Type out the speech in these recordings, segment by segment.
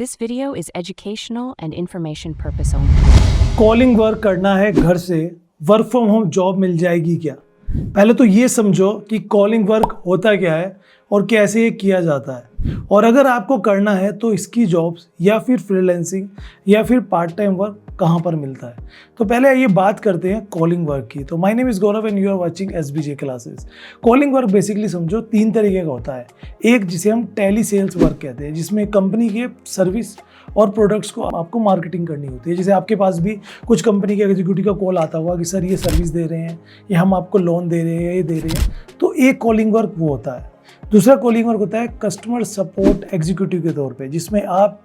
This video is educational and information purpose only. Calling work करना है घर से, वर्क फ्रॉम होम जॉब मिल जाएगी क्या? पहले तो ये समझो कि कॉलिंग वर्क होता क्या है और कैसे ये किया जाता है, और अगर आपको करना है तो इसकी जॉब्स या फिर फ्रीलांसिंग या फिर पार्ट टाइम वर्क कहाँ पर मिलता है। तो पहले ये बात करते हैं कॉलिंग वर्क की। तो my name is Gaurav and you are watching SBJ classes. Calling work basically समझो 3 तरीके का होता है। एक जिसे हम टेली सेल्स वर्क कहते हैं, जिसमें कंपनी के सर्विस और प्रोडक्ट्स को आपको मार्केटिंग करनी होती है। जैसे आपके पास भी कुछ कंपनी के एग्जीक्यूटिव का कॉल आता हुआ कि सर ये सर्विस दे रहे हैं, या हम आपको लोन दे रहे हैं, ये दे रहे हैं, तो एक कॉलिंग वर्क वो होता है। दूसरा कॉलिंग वर्क होता है कस्टमर सपोर्ट एग्जीक्यूटिव के तौर पे, जिसमें आप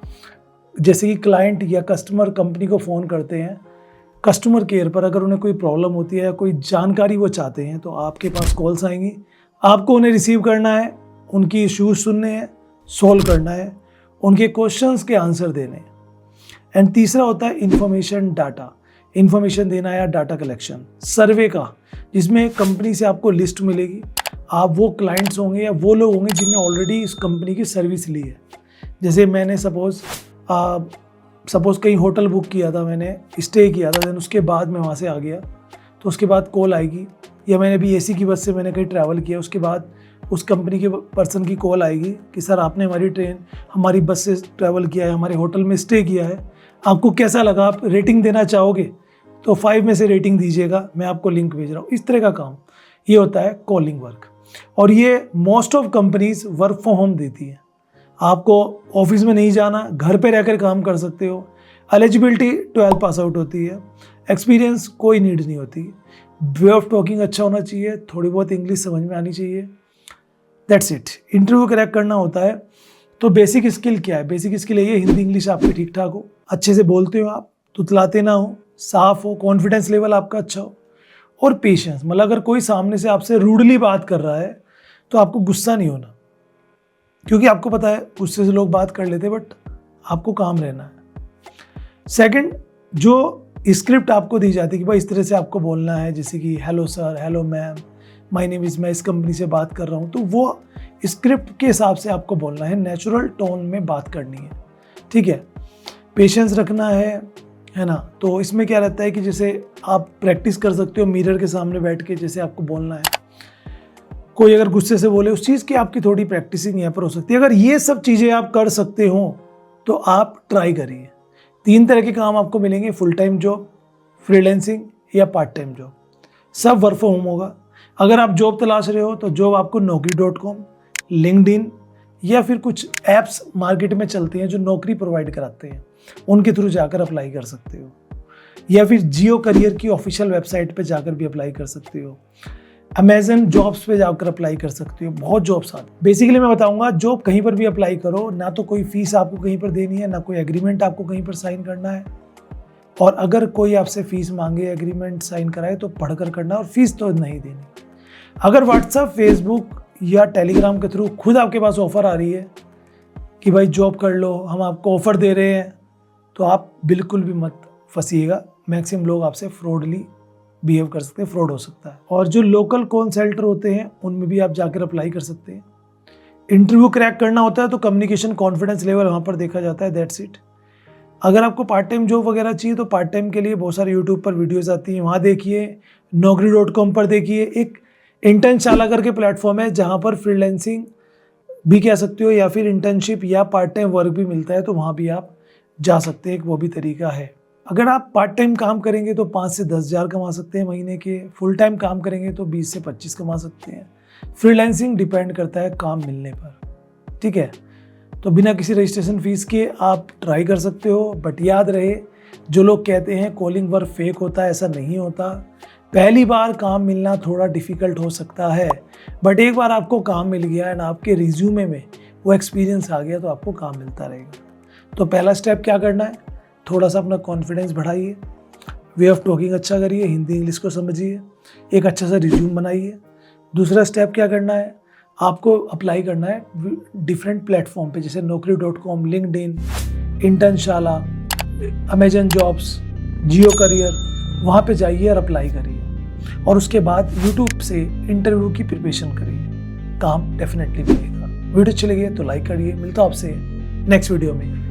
जैसे कि क्लाइंट या कस्टमर कंपनी को फ़ोन करते हैं कस्टमर केयर पर, अगर उन्हें कोई प्रॉब्लम होती है या कोई जानकारी वो चाहते हैं तो आपके पास कॉल्स आएंगी, आपको उन्हें रिसीव करना है, उनकी इश्यूज सुनने हैं, सॉल्व करना है, उनके क्वेश्चंस के आंसर देने। एंड तीसरा होता है इंफॉर्मेशन डाटा, इंफॉर्मेशन देना या डाटा कलेक्शन सर्वे का, जिसमें कंपनी से आपको लिस्ट मिलेगी, आप वो क्लाइंट्स होंगे या वो लोग होंगे जिन्हें ऑलरेडी इस कंपनी की सर्विस ली है। जैसे मैंने सपोज़ कहीं होटल बुक किया था, मैंने स्टे किया था, देन उसके बाद मैं वहाँ से आ गया, तो उसके बाद कॉल आएगी, या मैंने भी AC की बस से मैंने कहीं ट्रैवल किया, उसके बाद उस कंपनी के पर्सन की कॉल आएगी कि सर आपने हमारी बस से ट्रैवल किया है, हमारे होटल में स्टे किया है, आपको कैसा लगा, आप रेटिंग देना चाहोगे तो 5 में से रेटिंग दीजिएगा, मैं आपको लिंक भेज रहा हूँ। इस तरह का काम ये होता है कॉलिंग वर्क, और ये most of companies work from home देती हैं। आपको ऑफिस में नहीं जाना, घर पे रहकर काम कर सकते हो। एलिजिबिलिटी 12 पास आउट होती है, एक्सपीरियंस कोई नीड नहीं होती, वे ऑफ टॉकिंग अच्छा होना चाहिए, थोड़ी बहुत इंग्लिश समझ में आनी चाहिए, दैट्स इट। इंटरव्यू क्रैक करना होता है। तो बेसिक स्किल क्या है? बेसिक स्किल ये हिंदी इंग्लिश आपकी ठीक ठाक हो, अच्छे से बोलते हो आप, तुतलाते ना हो, साफ हो, कॉन्फिडेंस लेवल आपका अच्छा हो, और पेशेंस। मतलब अगर कोई सामने से आपसे रूडली बात कर रहा है तो आपको गुस्सा नहीं होना, क्योंकि आपको पता है गुस्से से लोग बात कर लेते हैं, बट आपको काम रहना है। सेकंड, जो स्क्रिप्ट आपको दी जाती है कि भाई इस तरह से आपको बोलना है, जैसे कि hello sir, hello ma'am, my name is, मैं इस कंपनी से बात कर रहा हूँ, तो वो स्क्रिप्ट के हिसाब से आपको बोलना है, नेचुरल टोन में बात करनी है, ठीक है। पेशेंस रखना है ना। तो इसमें क्या रहता है कि जैसे आप प्रैक्टिस कर सकते हो मिरर के सामने बैठ के, जैसे आपको बोलना है। कोई अगर गुस्से से बोले, उस चीज़ की आपकी थोड़ी प्रैक्टिसिंग यहाँ पर हो सकती है। अगर ये सब चीज़ें आप कर सकते हो तो आप ट्राई करिए। 3 तरह के काम आपको मिलेंगे, फुल टाइम जॉब, फ्रीलांसिंग या पार्ट टाइम जॉब, सब वर्क फ्रॉम होम होगा। अगर आप जॉब तलाश रहे हो तो जॉब आपको naukri.com, लिंक्डइन या फिर कुछ ऐप्स मार्केट में चलते हैं जो नौकरी प्रोवाइड कराते हैं, उनके थ्रू जाकर अप्लाई कर सकते हो, या फिर जियो करियर की ऑफिशियल वेबसाइट पे जाकर भी अप्लाई कर सकते हो, अमेजन जॉब्स पे जाकर अप्लाई कर सकते हो। बहुत जॉब्स आते हैं। बेसिकली मैं बताऊंगा, जॉब कहीं पर भी अप्लाई करो, ना तो कोई फीस आपको कहीं पर देनी है, ना कोई एग्रीमेंट आपको कहीं पर साइन करना है, और अगर कोई आपसे फीस मांगे, एग्रीमेंट साइन कराए, तो पढ़कर करना, और फीस तो नहीं देनी। अगर व्हाट्सएप, फेसबुक या टेलीग्राम के थ्रू खुद आपके पास ऑफ़र आ रही है कि भाई जॉब कर लो, हम आपको ऑफ़र दे रहे हैं, तो आप बिल्कुल भी मत फंसिएगा। मैक्सिमम लोग आपसे फ्रॉडली बिहेव कर सकते हैं, फ्रॉड हो सकता है। और जो लोकल कॉल सेंटर होते हैं उनमें भी आप जाकर अप्लाई कर सकते हैं। इंटरव्यू क्रैक करना होता है तो कम्युनिकेशन कॉन्फिडेंस लेवल वहाँ पर देखा जाता है, दैट्स इट। अगर आपको पार्ट टाइम जॉब वगैरह चाहिए तो पार्ट टाइम के लिए बहुत सारे यूट्यूब पर वीडियोज़ आती हैं, वहाँ देखिए। naukri.com पर देखिए, एक इंटर्नशाला करके प्लेटफॉर्म है जहाँ पर फ्रीलांसिंग भी कह सकते हो, या फिर इंटर्नशिप या पार्ट टाइम वर्क भी मिलता है, तो वहाँ भी आप जा सकते हैं, एक वो भी तरीका है। अगर आप पार्ट टाइम काम करेंगे तो 5 से 10 हज़ार कमा सकते हैं महीने के, फुल टाइम काम करेंगे तो 20 से 25 कमा सकते हैं। फ्रीलांसिंग डिपेंड करता है काम मिलने पर, ठीक है। तो बिना किसी रजिस्ट्रेशन फीस के आप ट्राई कर सकते हो, बट याद रहे, जो लोग कहते हैं कॉलिंग वर्क फेक होता है, ऐसा नहीं होता। पहली बार काम मिलना थोड़ा डिफ़िकल्ट हो सकता है, बट एक बार आपको काम मिल गया एंड आपके रिज्यूमे में वो एक्सपीरियंस आ गया तो आपको काम मिलता रहेगा। तो पहला स्टेप क्या करना है, थोड़ा सा अपना कॉन्फिडेंस बढ़ाइए, वे ऑफ टॉकिंग अच्छा करिए, हिंदी इंग्लिश को समझिए, एक अच्छा सा रिज्यूम बनाइए। दूसरा स्टेप क्या करना है, आपको अप्लाई करना है डिफरेंट प्लेटफॉर्म पे, जैसे naukri.com, LinkedIn, Internshala, Amazon jobs, Jio career, वहाँ पे जाइए और अप्लाई करिए, और उसके बाद यूट्यूब से इंटरव्यू की प्रिपरेशन करिए, काम डेफिनेटली मिलेगा। वीडियो अच्छी लगी तो लाइक करिए। मिलता हूँ आपसे नेक्स्ट वीडियो में।